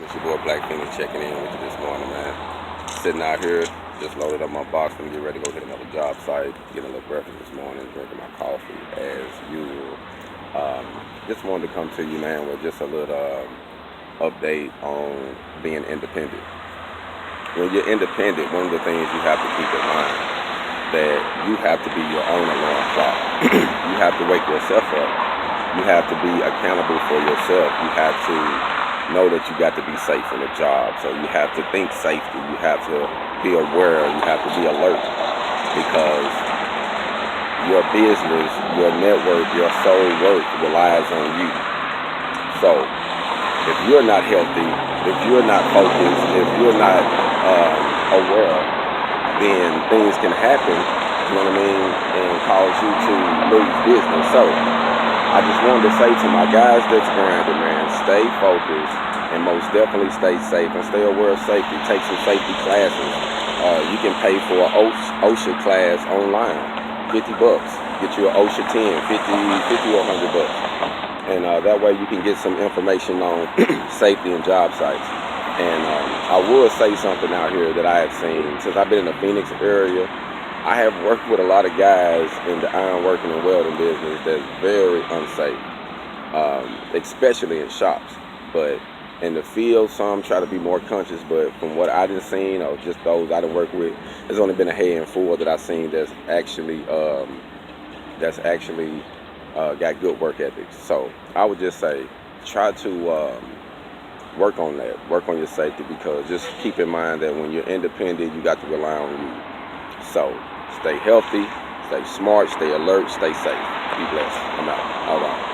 It's your boy Black Feniks checking in with you this morning, man. Sitting out here, just loaded up my box and get ready to go hit another job site, getting a little breakfast this morning, drinking my coffee as usual. Just wanted to come to you, man, with just a little update on being independent. When you're independent, one of the things you have to keep in mind that you have to be your own alarm clock. You have to wake yourself up. You have to be accountable for yourself. You have to know that you got to be safe in a job. So you have to think safety. You have to be aware. You have to be alert, because your business, your network, your sole worth relies on you. So if you're not healthy, if you're not focused, if you're not aware, then things can happen, you know what I mean, and cause you to lose business. So I just wanted to say to my guys that's grinding, man, stay focused and most definitely stay safe and stay aware of safety. Take some safety classes. You can pay for an OSHA class online, $50. Get you an OSHA 10, 50 or $100. And that way you can get some information on safety and job sites. And I will say something out here that I have seen since I've been in the Feniks area. I have worked with a lot of guys in the ironworking and welding business that's very unsafe, especially in shops. But in the field, some try to be more conscious. But from what I done seen, or just those I done worked with, there's only been a handful that I've seen that's actually got good work ethics. So I would just say, try to work on that, work on your safety, because just keep in mind that when you're independent, you got to rely on you. So stay healthy, stay smart, stay alert, stay safe. Be blessed. I'm out. All right.